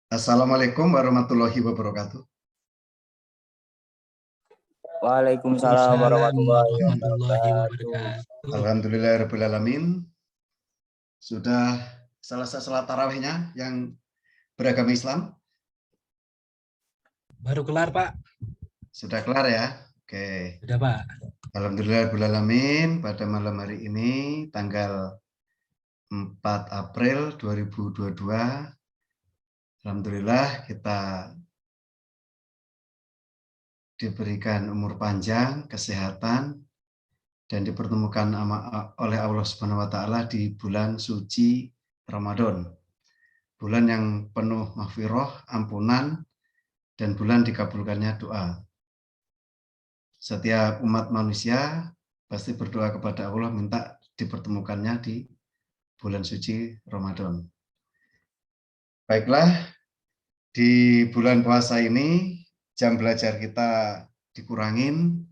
Assalamualaikum warahmatullahi wabarakatuh. Waalaikumsalam Waalaikumsalam warahmatullahi warahmatullahi wabarakatuh. wabarakatuh. Alhamdulillahirrahmanirrahim. Sudah selesai salat tarawihnya yang beragama Islam? Baru kelar, Pak. Sudah kelar ya? Oke. Sudah, Pak. Alhamdulillahirrahmanirrahim. Pada malam hari ini, tanggal 4 April 2022, alhamdulillah kita diberikan umur panjang, kesehatan, dan dipertemukan oleh Allah Subhanahu wa Ta'ala di bulan suci Ramadan. Bulan yang penuh maghfirah, ampunan, dan bulan dikabulkannya doa. Setiap umat manusia pasti berdoa kepada Allah minta dipertemukannya di bulan suci Ramadan. Baiklah, di bulan puasa ini jam belajar kita dikurangin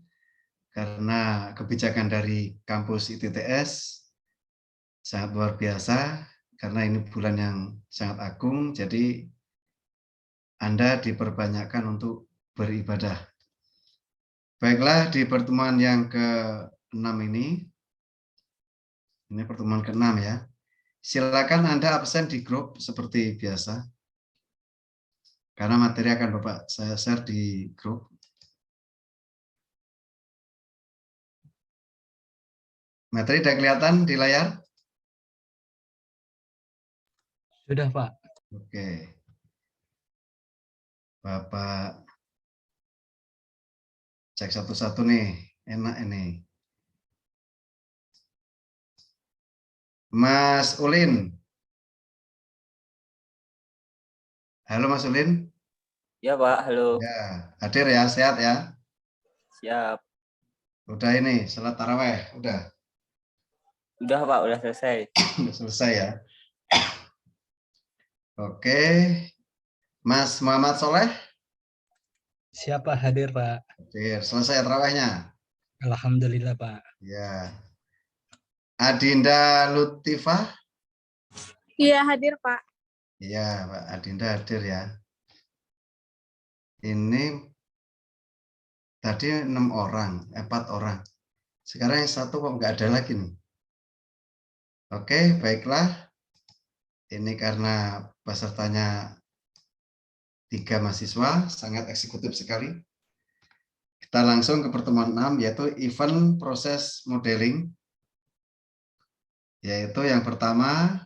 karena kebijakan dari kampus ITTS sangat luar biasa, karena ini bulan yang sangat agung, jadi Anda diperbanyakkan untuk beribadah. Baiklah, di pertemuan yang ke-6 ini pertemuan ke-6 ya. Silakan Anda absen di grup seperti biasa, karena materi akan Bapak saya share di grup. Materi sudah kelihatan di layar? Sudah, Pak. Oke. Bapak cek satu-satu nih, enak ini. Mas Ulin. Halo Mas Ulin. Ya Pak, halo. Ya, hadir ya, sehat ya? Siap. Udah ini, salat taraweh, udah? Udah Pak, udah selesai. Udah selesai ya? Oke. Mas Muhammad Soleh? Siapa hadir, Pak? Hadir, selesai tarawehnya? Alhamdulillah, Pak. Ya. Adinda Lutifah? Iya, hadir Pak. Iya, Pak Adinda hadir ya. Ini tadi 4 orang. Sekarang yang satu kok nggak ada lagi nih. Oke, baiklah. Ini karena pesertanya 3 mahasiswa, sangat eksekutif sekali. Kita langsung ke pertemuan 6, yaitu event proses modeling. Yaitu yang pertama,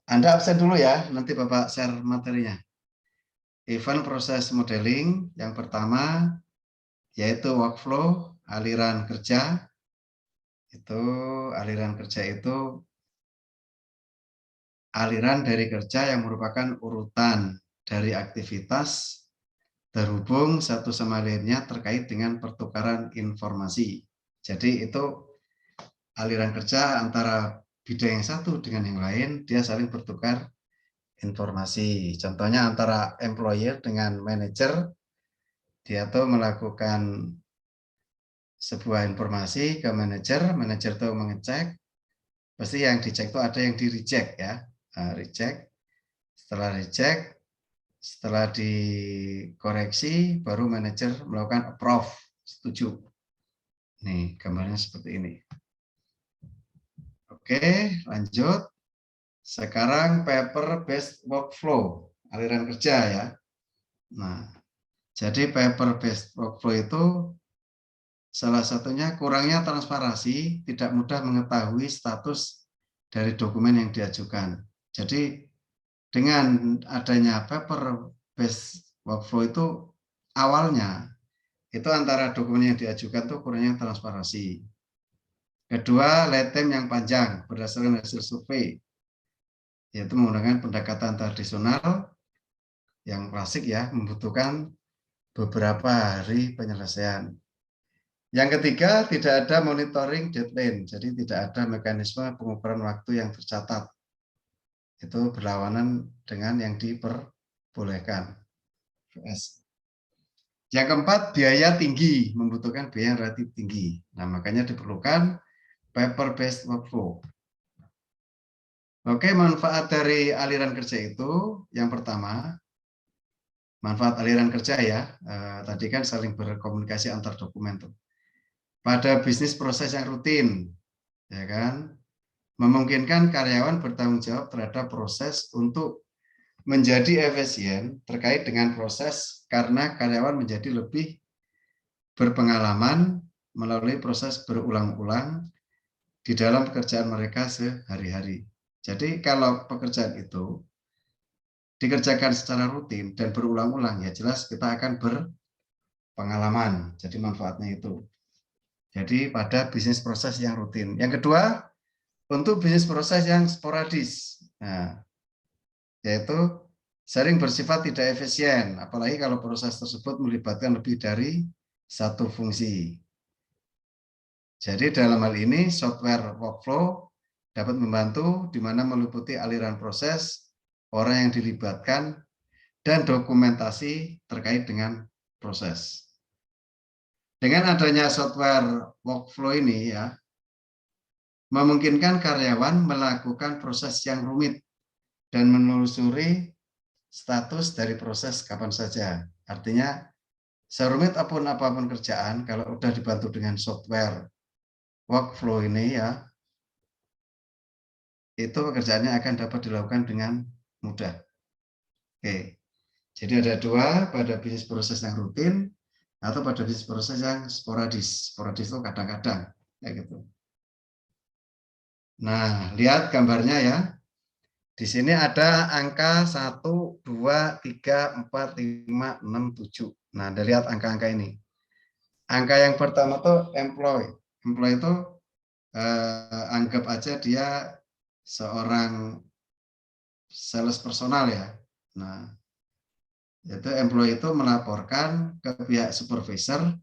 Anda absen dulu ya, nanti Bapak share materinya. Event proses modeling yang pertama, yaitu workflow, aliran kerja. Aliran kerja itu aliran dari kerja yang merupakan urutan dari aktivitas terhubung satu sama lainnya terkait dengan pertukaran informasi. Jadi itu aliran kerja antara bidang yang satu dengan yang lain, dia saling bertukar informasi. Contohnya antara employer dengan manajer, dia tuh melakukan sebuah informasi ke manajer, manajer tuh mengecek, pasti yang dicek itu ada yang di reject ya, reject. Setelah reject, setelah dikoreksi, baru manajer melakukan approve, setuju. Nih gambarnya seperti ini. Oke, lanjut. Sekarang paper based workflow, aliran kerja ya. Nah, jadi paper based workflow itu salah satunya kurangnya transparansi, tidak mudah mengetahui status dari dokumen yang diajukan. Jadi dengan adanya paper based workflow itu awalnya itu antara dokumen yang diajukan itu kurangnya transparansi. Kedua, lead time yang panjang berdasarkan hasil survei, yaitu menggunakan pendekatan tradisional yang klasik ya, membutuhkan beberapa hari penyelesaian. Yang ketiga, tidak ada monitoring deadline, jadi tidak ada mekanisme pengukuran waktu yang tercatat. Itu berlawanan dengan yang diperbolehkan. Yang keempat, biaya tinggi, membutuhkan biaya yang relatif tinggi. Nah, makanya diperlukan paper based workflow. Oke, manfaat dari aliran kerja itu yang pertama, manfaat aliran kerja ya, tadi kan saling berkomunikasi antar dokumen tuh. Pada bisnis proses yang rutin, ya kan, memungkinkan karyawan bertanggung jawab terhadap proses untuk menjadi efisien terkait dengan proses karena karyawan menjadi lebih berpengalaman melalui proses berulang-ulang di dalam pekerjaan mereka sehari-hari. Jadi kalau pekerjaan itu dikerjakan secara rutin dan berulang-ulang, ya jelas kita akan berpengalaman. Jadi manfaatnya itu. Jadi pada bisnis proses yang rutin. Yang kedua, untuk bisnis proses yang sporadis. Nah, yaitu sering bersifat tidak efisien, apalagi kalau proses tersebut melibatkan lebih dari satu fungsi. Jadi dalam hal ini software workflow dapat membantu di mana meliputi aliran proses, orang yang dilibatkan, dan dokumentasi terkait dengan proses. Dengan adanya software workflow ini ya, memungkinkan karyawan melakukan proses yang rumit dan menelusuri status dari proses kapan saja. Artinya serumit apapun kerjaan, kalau udah dibantu dengan software workflow ini ya, itu pekerjaannya akan dapat dilakukan dengan mudah. Oke, jadi ada dua, pada bisnis proses yang rutin atau pada bisnis proses yang sporadis. Sporadis itu kadang-kadang, kayak gitu. Nah, lihat gambarnya ya. Di sini ada angka 1, 2, 3, 4, 5, 6, 7. Nah, Anda lihat angka-angka ini. Angka yang pertama tuh employee. Employee itu anggap aja dia seorang sales personal ya. Nah, itu employee itu melaporkan ke pihak supervisor.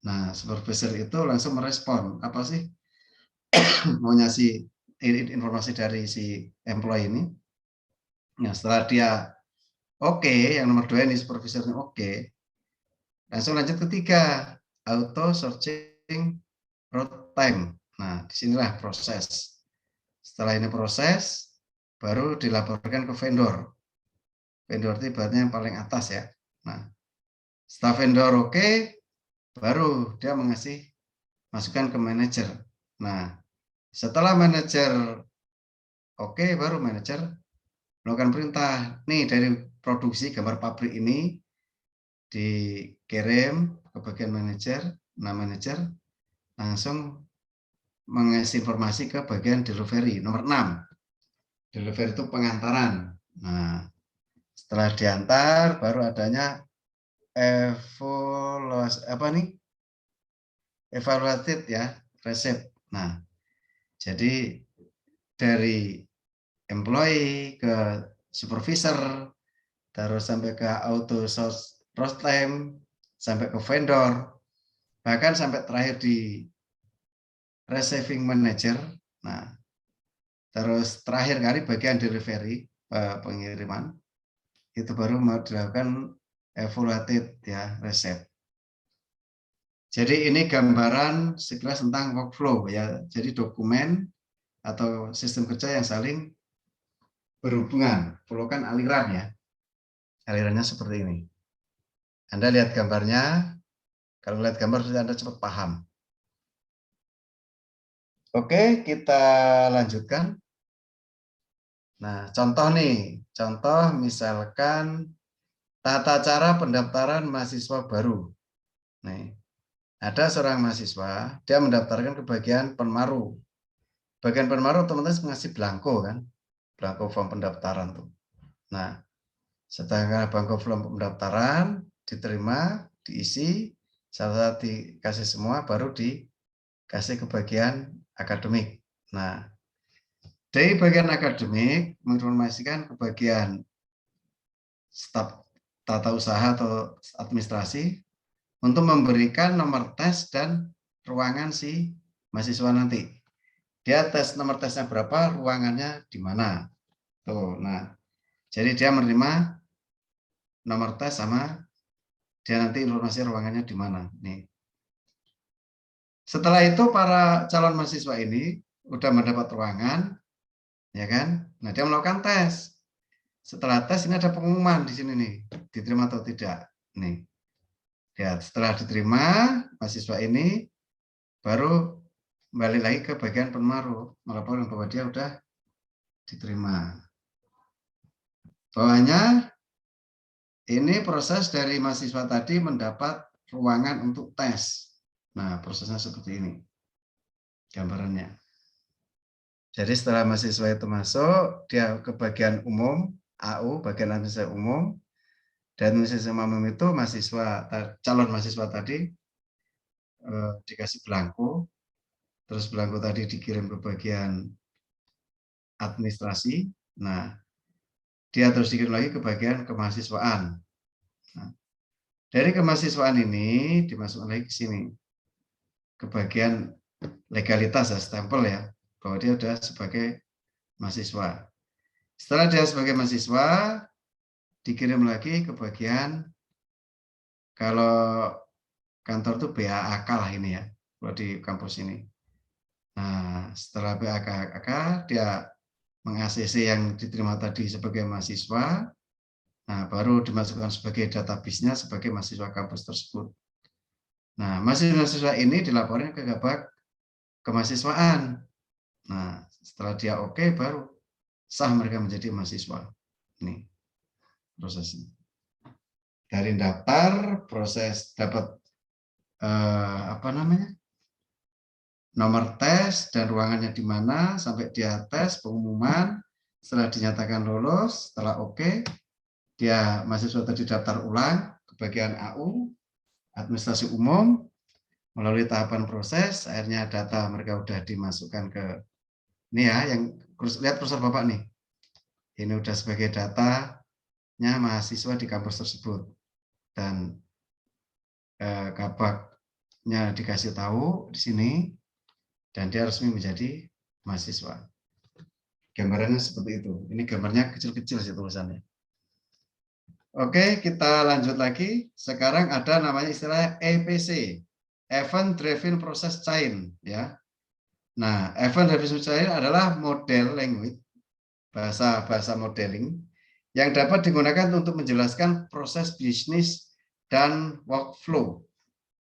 Nah, supervisor itu langsung merespon, apa sih maunya si informasi dari si employee ini. Nah, setelah dia oke, yang nomor 2 ini supervisornya oke, langsung lanjut ketiga, auto searching road time. Nah, disinilah proses. Setelah ini proses, baru dilaporkan ke vendor. Vendor itu ibaratnya yang paling atas ya. Nah, setelah vendor oke, baru dia masukkan ke manajer. Nah, setelah manajer oke, baru manajer melakukan perintah. Nih dari produksi gambar pabrik ini dikirim ke bagian manajer. Nah, manajer langsung mengasih informasi ke bagian delivery nomor 6. Delivery itu pengantaran. Nah, setelah diantar baru adanya evaluated ya, resep. Nah, jadi dari employee ke supervisor, terus sampai ke auto source road time, sampai ke vendor, bahkan sampai terakhir di receiving manager. Nah, terus terakhir kali bagian delivery, pengiriman, itu baru mau dilakukan evaluated ya, resep. Jadi ini gambaran sekilas tentang workflow ya. Jadi dokumen atau sistem kerja yang saling berhubungan, flow kan aliran ya. Alirannya seperti ini. Anda lihat gambarnya, kalau lihat gambar sudah Anda cepat paham. Oke, kita lanjutkan. Nah, contoh nih, contoh misalkan tata cara pendaftaran mahasiswa baru. Nih, ada seorang mahasiswa, dia mendaftarkan ke bagian Penmaru. Bagian Penmaru teman-teman mengasih belangko kan, belangko form pendaftaran tuh. Nah, setelah belangko form pendaftaran diterima, diisi, saat dikasih semua, baru dikasih ke bagian akademik. Nah, dari bagian akademik menginformasikan ke bagian staf tata usaha atau administrasi untuk memberikan nomor tes dan ruangan si mahasiswa nanti. Dia tes nomor tesnya berapa, ruangannya di mana. Tuh, nah, jadi dia menerima nomor tes sama dia nanti informasi ruangannya di mana. Nih. Setelah itu para calon mahasiswa ini udah mendapat ruangan, ya kan? Nah, dia melakukan tes. Setelah tes ini ada pengumuman di sini nih, diterima atau tidak. Nih, lihat setelah diterima mahasiswa ini baru kembali lagi ke bagian penmaru melaporkan bahwa dia udah diterima. Bawahnya ini proses dari mahasiswa tadi mendapat ruangan untuk tes. Nah, prosesnya seperti ini gambarannya. Jadi setelah mahasiswa itu masuk, dia ke bagian umum, AU, bagian administrasi umum, dan administrasi umum itu calon mahasiswa tadi dikasih belangko, terus belangko tadi dikirim ke bagian administrasi. Nah, dia terus dikirim lagi ke bagian kemahasiswaan. Nah, dari kemahasiswaan ini dimasukkan lagi ke sini, ke bagian legalitas ya, stempel ya, bahwa dia sudah sebagai mahasiswa. Setelah dia sebagai mahasiswa, dikirim lagi ke bagian, kalau kantor itu BAAK lah ini ya, kalau di kampus ini. Nah, setelah BAAK, dia meng-ACC yang diterima tadi sebagai mahasiswa, nah baru dimasukkan sebagai database-nya sebagai mahasiswa kampus tersebut. Nah, mahasiswa ini dilaporkan ke Kabak Kemahasiswaan. Nah, setelah dia oke, baru sah mereka menjadi mahasiswa. Ini prosesnya. Dari daftar, proses dapat nomor tes dan ruangannya di mana, sampai dia tes, pengumuman, setelah dinyatakan lolos, setelah oke, dia mahasiswa tadi daftar ulang ke bagian AU, administrasi umum, melalui tahapan proses, akhirnya data mereka sudah dimasukkan ke, ini ya, yang lihat kursor Bapak nih, ini udah sebagai datanya mahasiswa di kampus tersebut, dan kabaknya dikasih tahu di sini, dan dia resmi menjadi mahasiswa. Gambarannya seperti itu. Ini gambarnya kecil-kecil sih tulisannya. Oke, kita lanjut lagi. Sekarang ada namanya istilah EPC, Event Driven Process Chain, ya. Nah, Event Driven Process Chain adalah model language, bahasa modeling yang dapat digunakan untuk menjelaskan proses bisnis dan workflow.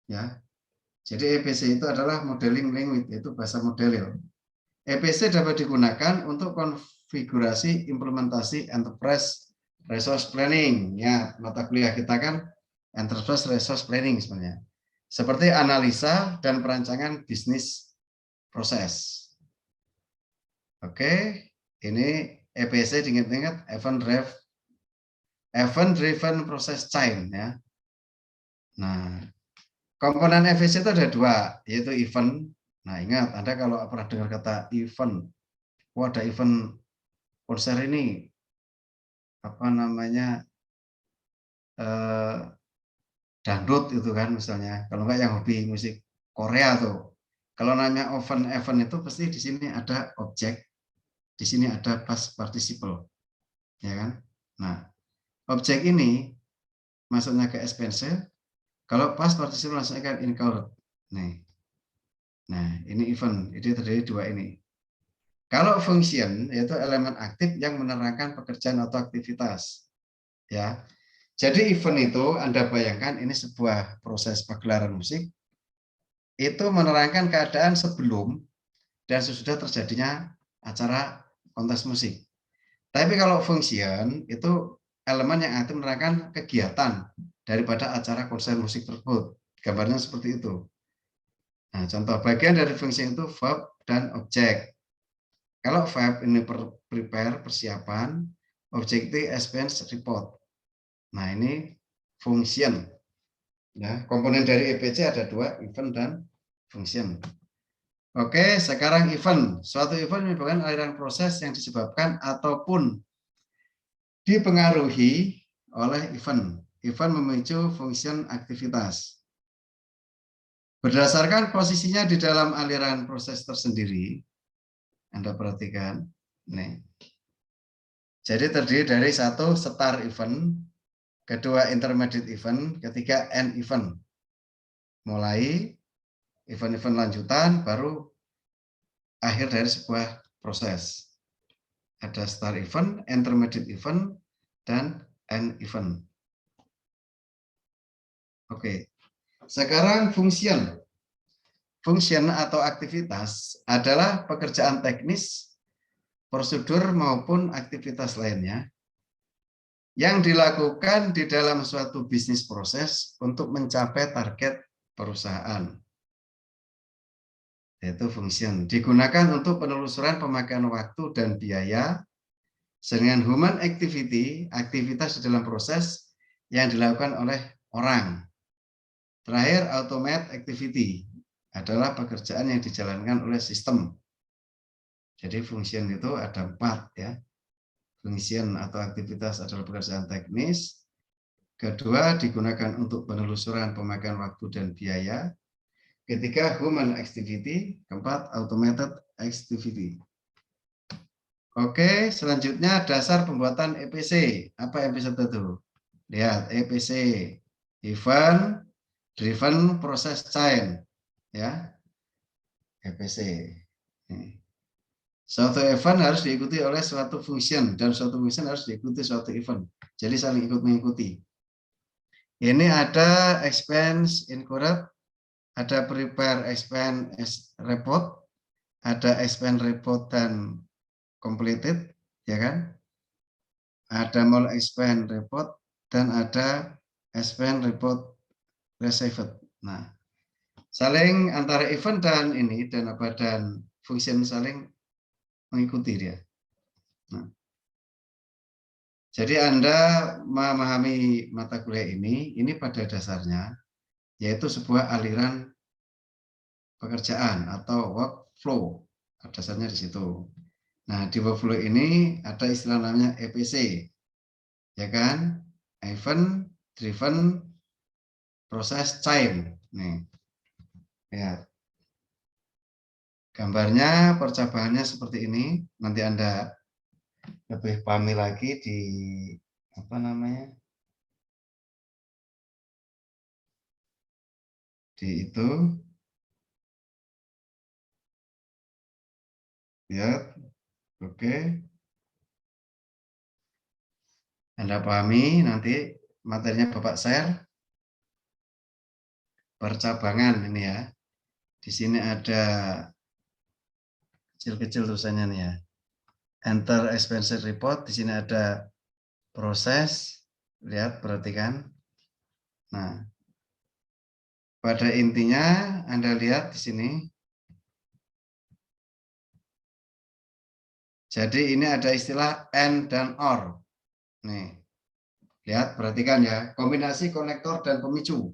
Ya. Jadi EPC itu adalah modeling language, yaitu bahasa modeling. EPC dapat digunakan untuk konfigurasi implementasi enterprise resource planning. Ya, mata kuliah kita kan enterprise resource planning sebenarnya. Seperti analisa dan perancangan bisnis proses. Oke, ini EPC diingat-ingat event driven process chain ya. Nah, komponen EPC itu ada dua, yaitu event. Nah, ingat, Anda kalau pernah dengar kata event, ada event konser ini, apa namanya, dangdut itu kan misalnya. Kalau enggak yang hobi musik Korea tuh. Kalau nanya event itu pasti di sini ada objek, di sini ada past participle, ya kan? Nah, objek ini masuknya ke expense. Kalau past participle masuknya ke incurred. Nih. Nah, ini event, itu terdiri dua ini. Kalau function yaitu elemen aktif yang menerangkan pekerjaan atau aktivitas. Ya. Jadi event itu Anda bayangkan ini sebuah proses pagelaran musik itu menerangkan keadaan sebelum dan sesudah terjadinya acara kontes musik. Tapi kalau function itu elemen yang aktif menerangkan kegiatan daripada acara konser musik tersebut. Gambarnya seperti itu. Nah, contoh bagian dari function itu verb dan objek. Kalau verb ini prepare, persiapan, objek itu expense report. Nah, ini function. Ya, komponen dari EPC ada dua, event dan function. Oke, sekarang event. Suatu event merupakan aliran proses yang disebabkan ataupun dipengaruhi oleh event. Event memicu function aktivitas. Berdasarkan posisinya di dalam aliran proses tersendiri, Anda perhatikan, nih. Jadi terdiri dari satu start event, kedua intermediate event, ketiga end event. Mulai event-event lanjutan, baru akhir dari sebuah proses. Ada start event, intermediate event, dan end event. Oke. Sekarang function. Function atau aktivitas adalah pekerjaan teknis, prosedur maupun aktivitas lainnya yang dilakukan di dalam suatu bisnis proses untuk mencapai target perusahaan. Yaitu function. Digunakan untuk penelusuran pemakaian waktu dan biaya. Dengan human activity, aktivitas di dalam proses yang dilakukan oleh orang. Terakhir, automate activity adalah pekerjaan yang dijalankan oleh sistem. Jadi function itu ada 4 ya. Function atau aktivitas adalah pekerjaan teknis. Kedua, digunakan untuk penelusuran pemakaian waktu dan biaya. Ketiga, human activity. Keempat, automated activity. Oke, selanjutnya dasar pembuatan EPC. Apa EPC itu? Lihat, EPC, Event Driven Process Chain. Ya, EPC. Suatu event harus diikuti oleh suatu function, dan suatu function harus diikuti suatu event. Jadi saling ikut mengikuti. Ini ada expense incurred, ada prepare expense report, ada expense report dan completed, ya kan? Ada mall expense report dan ada expense report received. Nah, saling antara event dan ini dan apa dan function saling mengikuti dia. Nah, jadi Anda memahami mata kuliah ini pada dasarnya yaitu sebuah aliran pekerjaan atau workflow. Dasarnya di situ. Nah, di workflow ini ada istilah namanya EPC. Ya kan? Event Driven Process Chain. Nih. Lihat. Gambarnya, percabahannya seperti ini. Nanti Anda lebih pahami lagi di apa namanya? Di itu. Lihat. Oke. Anda pahami, nanti materinya Bapak share. Percabangan ini ya. Di sini ada kecil-kecil tulisannya nih ya. Enter expense report, di sini ada proses. Lihat, perhatikan. Nah, pada intinya Anda lihat di sini. Jadi ini ada istilah and dan or. Nih, lihat, perhatikan ya, kombinasi konektor dan pemicu.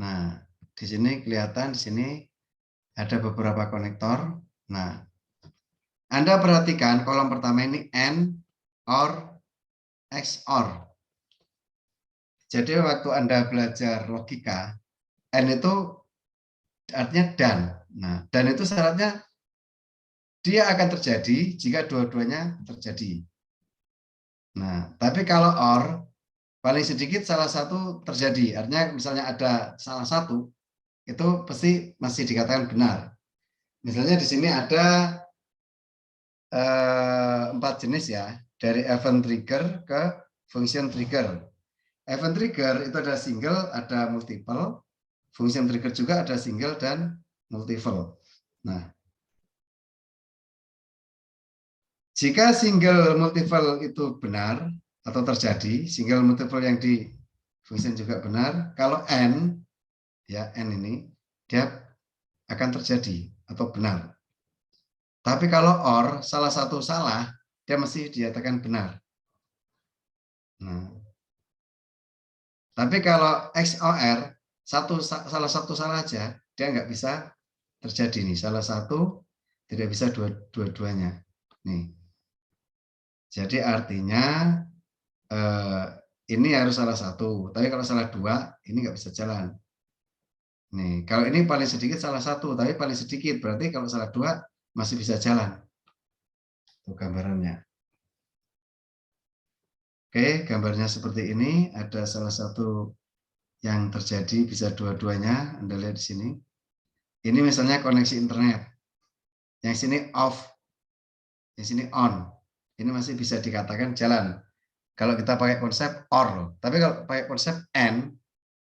Nah, di sini kelihatan di sini ada beberapa konektor. Nah, Anda perhatikan kolom pertama ini and, or, XOR. Jadi waktu Anda belajar logika, and itu artinya dan. Nah, dan itu syaratnya dia akan terjadi jika dua-duanya terjadi. Nah, tapi kalau or, paling sedikit salah satu terjadi. Artinya misalnya ada salah satu, itu pasti masih dikatakan benar. Misalnya di sini ada 4 jenis ya, dari event trigger ke function trigger. Event trigger itu ada single, ada multiple. Function trigger juga ada single dan multiple. Nah, jika single multiple itu benar atau terjadi, single multiple yang di function juga benar, kalau n, ya n ini, dia akan terjadi atau benar. Tapi kalau or, salah satu salah, dia mesti dinyatakan benar. Nah, tapi kalau XOR, salah satu salah aja, dia nggak bisa terjadi nih. Salah satu tidak bisa dua-duanya. Nih. Jadi artinya ini harus salah satu, tapi kalau salah dua, ini nggak bisa jalan. Nih, kalau ini paling sedikit salah satu, tapi paling sedikit berarti kalau salah dua masih bisa jalan. Itu gambarannya. Oke, gambarnya seperti ini. Ada salah satu yang terjadi bisa dua-duanya. Anda lihat di sini. Ini misalnya koneksi internet. Yang sini off, yang sini on. ini masih bisa dikatakan jalan. Kalau kita pakai konsep OR loh. Tapi kalau pakai konsep AND,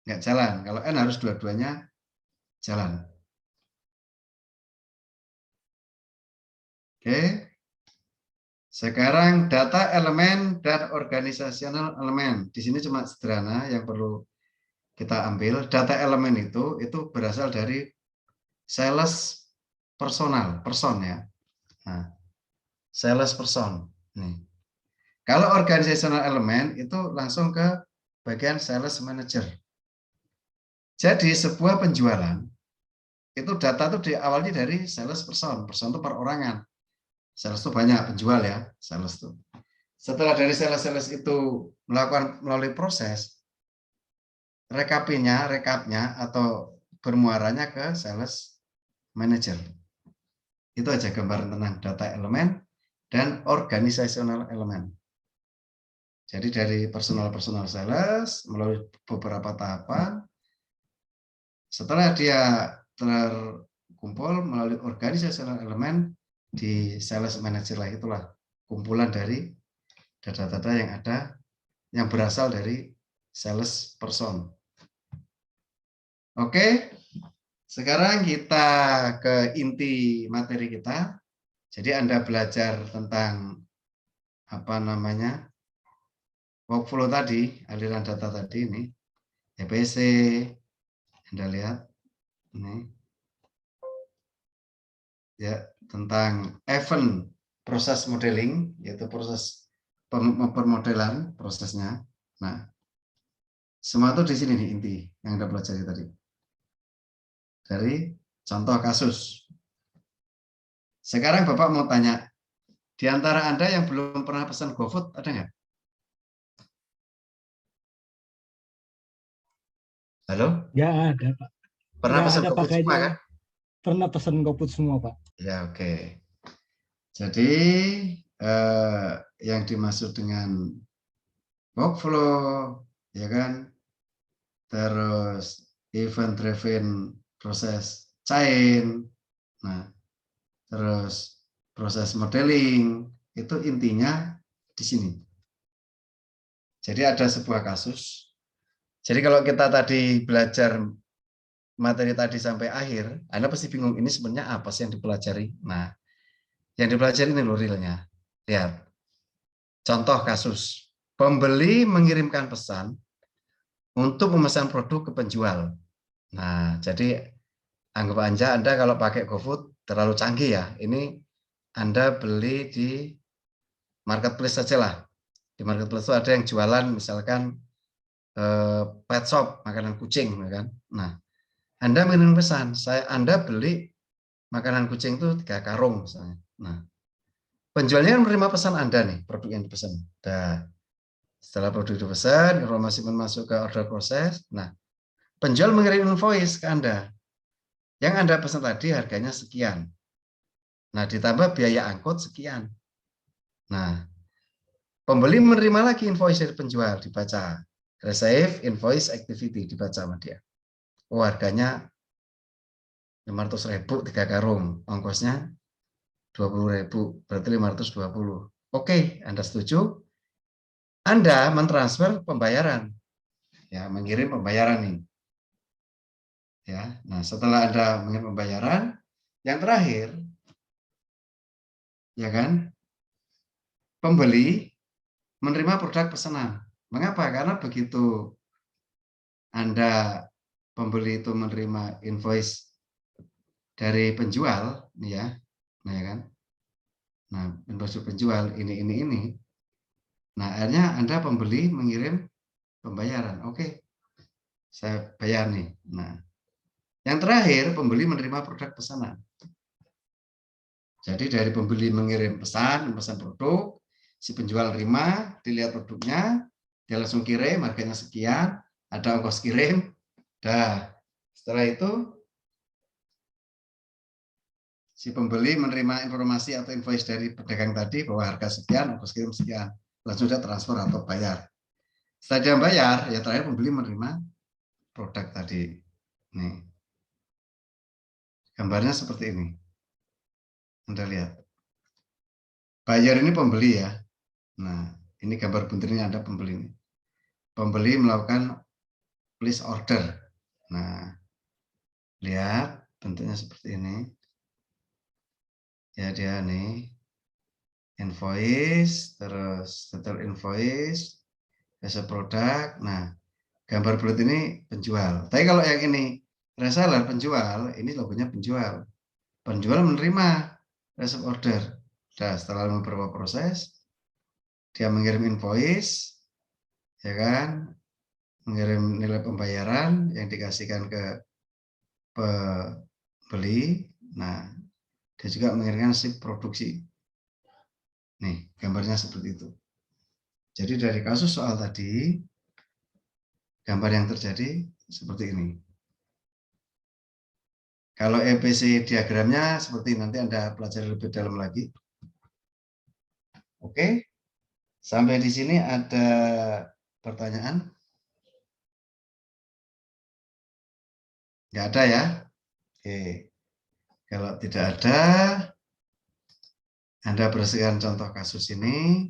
nggak jalan. Kalau AND harus dua-duanya jalan. Oke. Sekarang data elemen dan organisasional elemen. Di sini cuma sederhana yang perlu kita ambil. Data elemen itu berasal dari sales personal, person ya. Nah, sales person. Nih. Kalau organizational element itu langsung ke bagian sales manager. Jadi sebuah penjualan itu data itu diawali dari sales person. Person itu perorangan. Sales itu banyak penjual ya, sales itu. Setelah dari sales itu melakukan melalui proses, rekapnya atau bermuaranya ke sales manager. Itu aja gambaran tentang data elemen dan organizational element. Jadi dari personal sales melalui beberapa tahapan, setelah dia terkumpul melalui organizational element di sales manager lah, itulah kumpulan dari data-data yang ada yang berasal dari sales person. Oke, sekarang kita ke inti materi kita. Jadi Anda belajar tentang apa namanya workflow tadi, aliran data tadi ini, EPC, Anda lihat ini, ya tentang event proses modeling, yaitu proses permodelan prosesnya. Nah, semua itu di sini nih inti yang Anda pelajari tadi. Dari contoh kasus. Sekarang Bapak mau tanya, di antara Anda yang belum pernah pesan GoFood ada nggak? Halo? Nggak ada, Pak. Pernah Nggak pesan ada GoFood semua kan? Pernah pesan GoFood semua, Pak. Ya, oke. Jadi yang dimaksud dengan workflow, ya kan? Terus event driven proses chain, nah, terus proses modeling, itu intinya di sini. Jadi ada sebuah kasus. Jadi kalau kita tadi belajar materi tadi sampai akhir, Anda pasti bingung ini sebenarnya apa sih yang dipelajari. Nah, yang dipelajari ini loh realnya. Lihat. Contoh kasus. Pembeli mengirimkan pesan untuk memesan produk ke penjual. Nah, jadi anggap aja Anda kalau pakai GoFood terlalu canggih ya. Ini Anda beli di marketplace saja lah. Di marketplace itu ada yang jualan misalkan pet shop, makanan kucing, kan? Nah, Anda mengirim pesan, Anda beli makanan kucing itu 3 karung misalnya. Nah, penjualnya menerima pesan Anda nih, produk yang dipesan. Nah, setelah produk dipesan, informasi masuk ke order proses. Nah, penjual mengirim invoice ke Anda. Yang Anda pesan tadi harganya sekian. Nah, ditambah biaya angkut sekian. Nah, pembeli menerima lagi invoice dari penjual, dibaca. Receive invoice activity, dibaca sama dia. Oh, harganya 500.000 3 karung. Ongkosnya 20.000, berarti 520. Oke, Anda setuju? Anda mentransfer pembayaran. Ya, mengirim pembayaran nih. Ya, nah setelah Anda mengirim pembayaran, yang terakhir, ya kan, pembeli menerima produk pesanan. Mengapa? Karena begitu Anda pembeli itu menerima invoice dari penjual, nih ya, nah ya kan, nah invoice penjual ini. Nah akhirnya Anda pembeli mengirim pembayaran. Oke, saya bayar nih. Nah, yang terakhir pembeli menerima produk pesanan. Jadi dari pembeli mengirim pesan produk, si penjual terima, dilihat produknya, dia langsung kirim, harganya sekian, ada ongkos kirim. Dah, setelah itu si pembeli menerima informasi atau invoice dari pedagang tadi bahwa harga sekian, ongkos kirim sekian, langsung dia transfer atau bayar. Setelah dia bayar, ya terakhir pembeli menerima produk tadi. Nih, gambarnya seperti ini. Anda lihat. Buyer ini pembeli ya. Nah, ini gambar buntirnya ada pembeli. Pembeli melakukan place order. Nah, lihat bentuknya seperti ini. Ya, dia nih invoice, terus total invoice, jasa produk. Nah, gambar bulat ini penjual. Tapi kalau yang ini reseller penjual, ini logonya penjual. Penjual menerima receive order. Nah, setelah beberapa proses, dia mengirim invoice, ya kan, mengirim nilai pembayaran yang dikasihkan ke pembeli. Nah, dia juga mengirimkan slip produksi. Nih, gambarnya seperti itu. Jadi dari kasus soal tadi, gambar yang terjadi seperti ini. Kalau EPC diagramnya seperti nanti Anda pelajari lebih dalam lagi. Oke, sampai di sini ada pertanyaan? Nggak ada ya? Oke, kalau tidak ada, Anda bersihkan contoh kasus ini.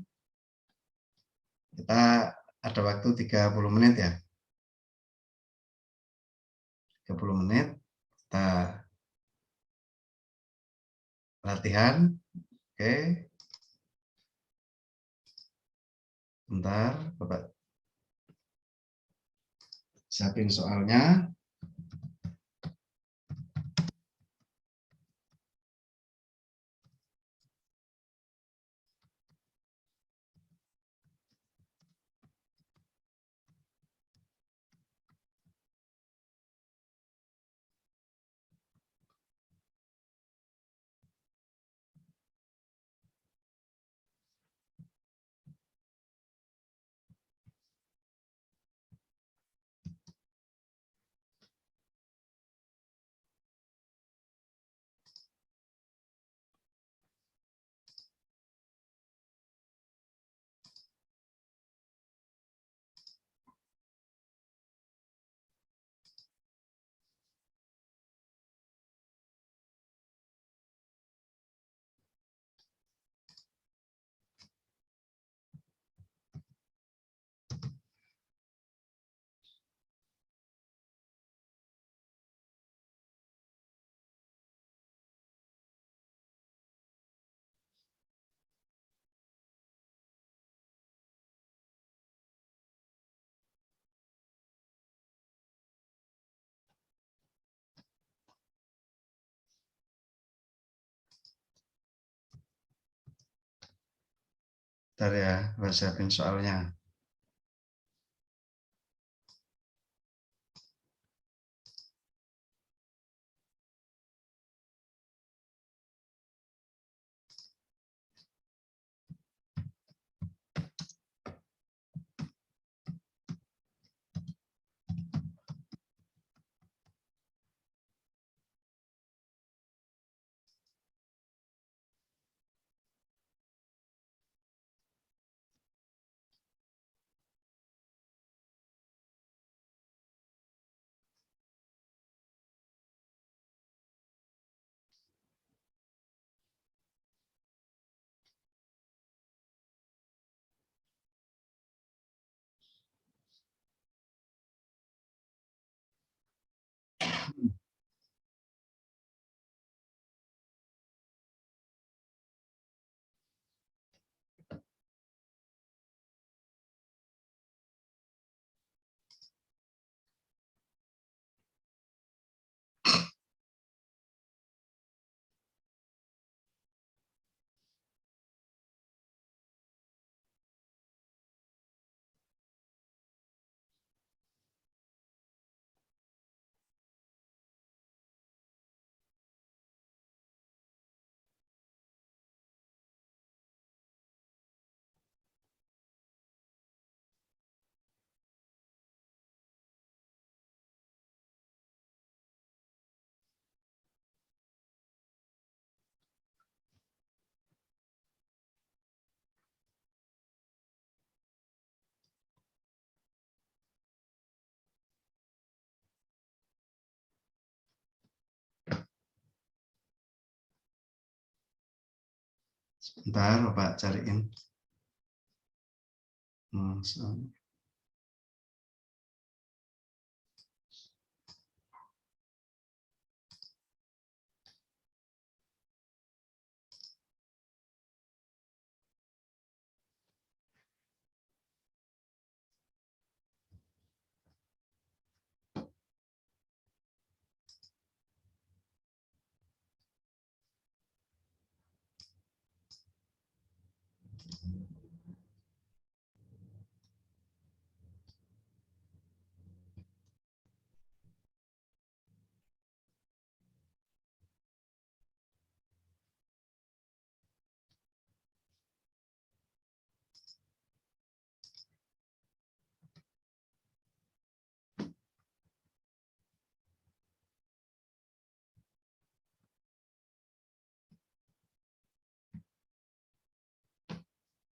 Kita ada waktu 30 menit ya. 30 menit, kita latihan. Oke, bentar, Bapak siapin soalnya. Bentar ya, Bapak siapin soalnya. Sebentar, Bapak cariin.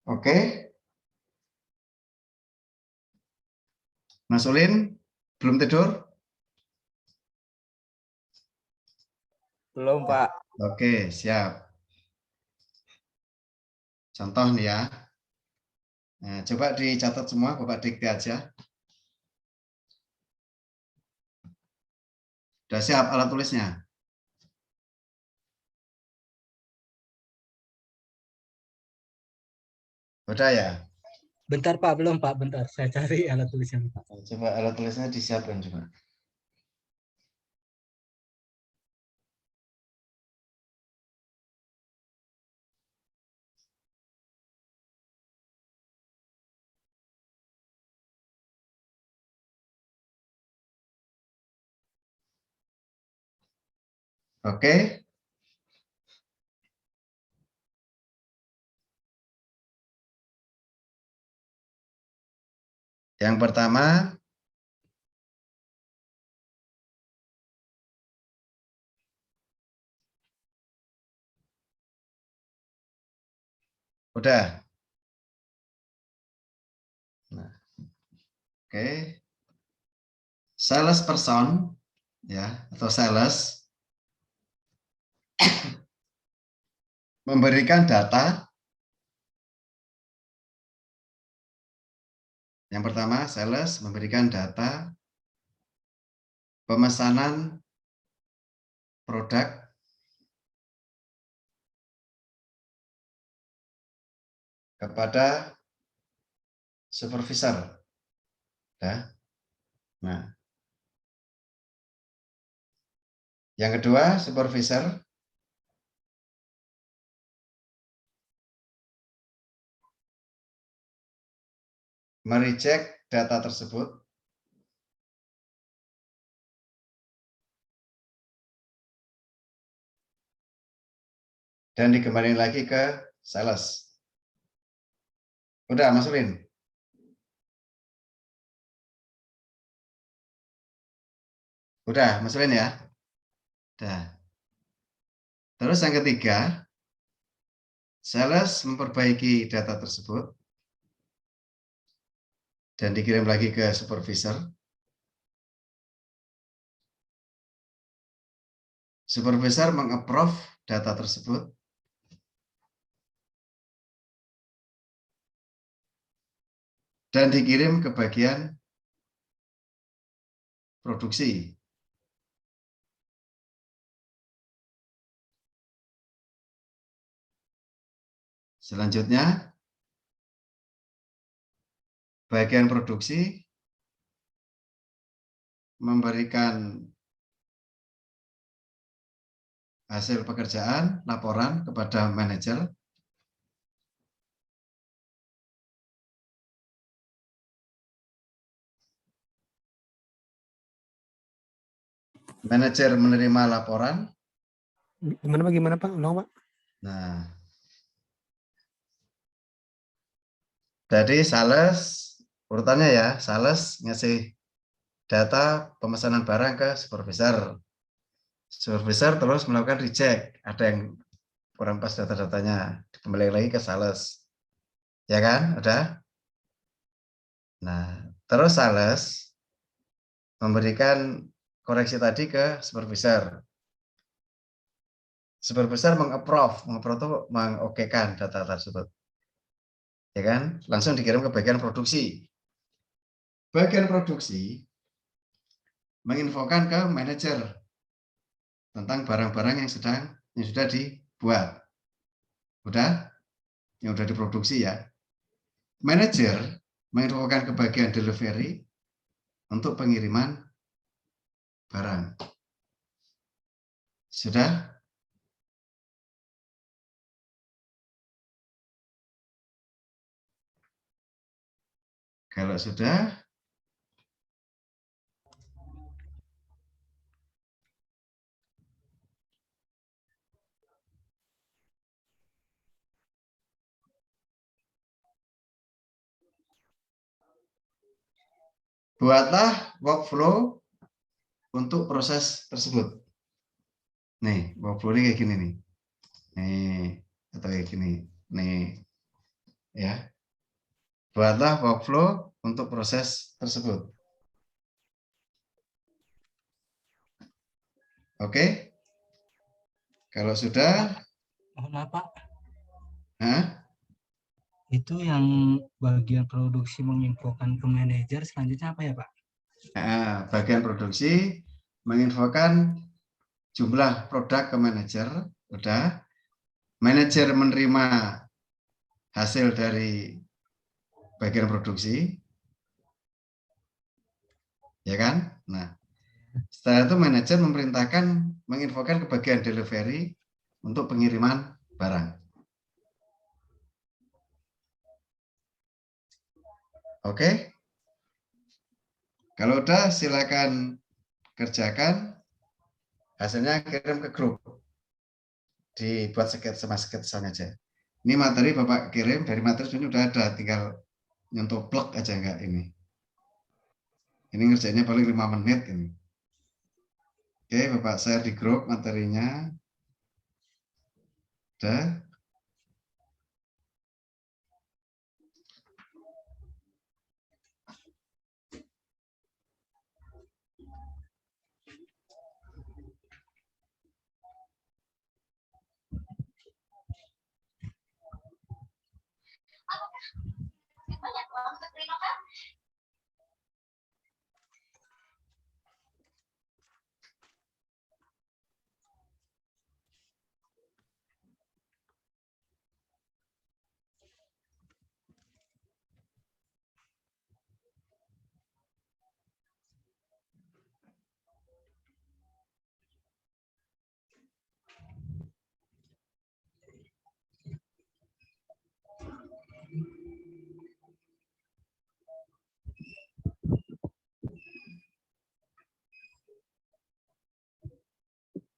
Oke. Mas Ulin, belum tidur? Belum, Pak. Oke, siap. Contoh nih ya. Nah, coba dicatat semua, Bapak dikte aja. Sudah siap alat tulisnya? Udah ya? Bentar Pak, belum Pak, bentar. Saya cari alat tulisnya Pak. Coba alat tulisnya disiapkan coba. Oke. Yang pertama, udah. Nah, oke. Sales person ya atau sales memberikan data. Yang pertama, sales memberikan data pemesanan produk kepada supervisor. Ya. Nah, yang kedua, supervisor mereject data tersebut dan dikembalikan lagi ke sales. Udah, Mas Ulin? Udah, Mas Ulin ya? Udah. Terus yang ketiga, sales memperbaiki data tersebut dan dikirim lagi ke supervisor. Supervisor meng-approve data tersebut dan dikirim ke bagian produksi. Selanjutnya, bagian produksi memberikan hasil pekerjaan, laporan kepada manajer. Manajer menerima laporan. Gimana Pak? Ulang Pak. Nah, jadi sales urutannya ya, sales ngasih data pemesanan barang ke supervisor. Supervisor terus melakukan reject, ada yang kurang pas data-datanya, kembali lagi ke sales. Ya kan? Udah? Nah, terus sales memberikan koreksi tadi ke supervisor. Supervisor meng-approve itu mengokekan data tersebut. Ya kan? Langsung dikirim ke bagian produksi. Bagian produksi menginfokan ke manajer tentang barang-barang yang sudah dibuat. Yang sudah diproduksi ya. Manajer menginfokan ke bagian delivery untuk pengiriman barang. Sudah? Kalau sudah, buatlah workflow untuk proses tersebut. Nih, workflow-nya kayak gini nih. Nih, atau kayak gini. Nih, ya. Buatlah workflow untuk proses tersebut. Oke? Kalau sudah, Mohon maaf, Pak. nah, Itu yang bagian produksi menginfokan ke manajer, selanjutnya apa ya, Pak? bagian produksi menginfokan jumlah produk ke manajer, udah. Manajer menerima hasil dari bagian produksi, ya kan? Nah, setelah itu manajer memerintahkan menginfokan ke bagian delivery untuk pengiriman barang. Oke? Kalau udah silakan kerjakan, hasilnya kirim ke grup. Dibuat sketsa aja. Ini materi Bapak kirim, dari materi ini udah ada, tinggal nyentuh plug aja enggak ini. Ini ngerjainnya paling 5 menit ini. Oke, Bapak share di grup materinya. Udah.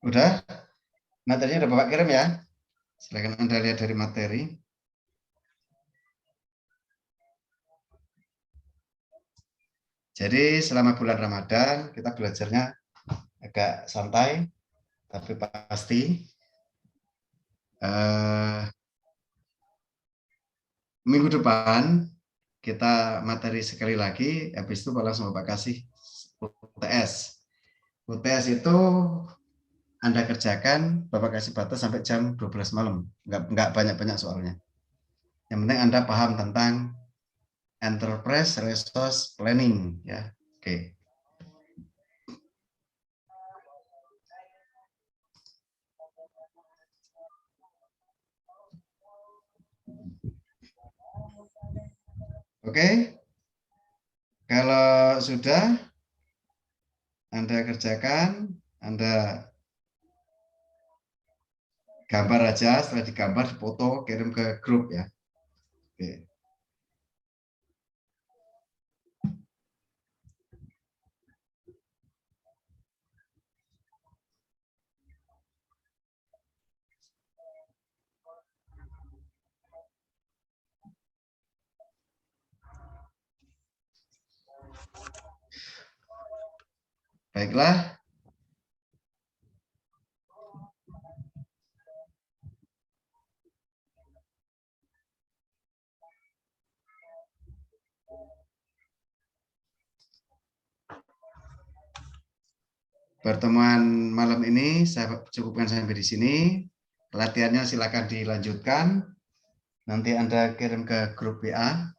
Udah? Materinya udah Bapak kirim ya? Silakan Anda lihat dari materi. Jadi selama bulan Ramadan kita belajarnya agak santai, tapi pasti. Minggu depan kita materi sekali lagi, habis itu langsung Bapak kasih UTS. UTS itu Anda kerjakan, Bapak kasih batas sampai jam 12 malam. Enggak banyak-banyak soalnya. Yang penting Anda paham tentang enterprise resource planning ya. Oke. Oke. Kalau sudah Anda kerjakan, Anda gambar aja, setelah digambar foto kirim ke grup ya. Oke. Baiklah. Pertemuan malam ini saya cukupkan sampai di sini. Latihannya silakan dilanjutkan. Nanti Anda kirim ke grup WA.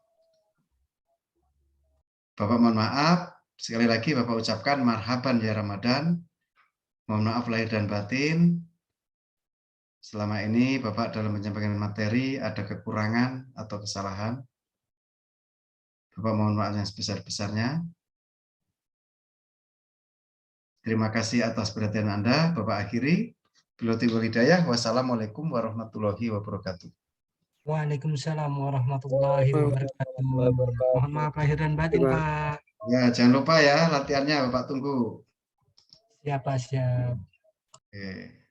Bapak mohon maaf, sekali lagi Bapak ucapkan marhaban ya Ramadan. Mohon maaf lahir dan batin. Selama ini Bapak dalam menyampaikan materi ada kekurangan atau kesalahan. Bapak mohon maaf yang sebesar-besarnya. Terima kasih atas perhatian Anda. Bapak akhiri. Billahi wal hidayah. Wassalamualaikum warahmatullahi wabarakatuh. Waalaikumsalam warahmatullahi wabarakatuh. Mohon maaf lahir dan batin, Pak. Ya, jangan lupa ya latihannya Bapak tunggu. Siapa siap. Oke.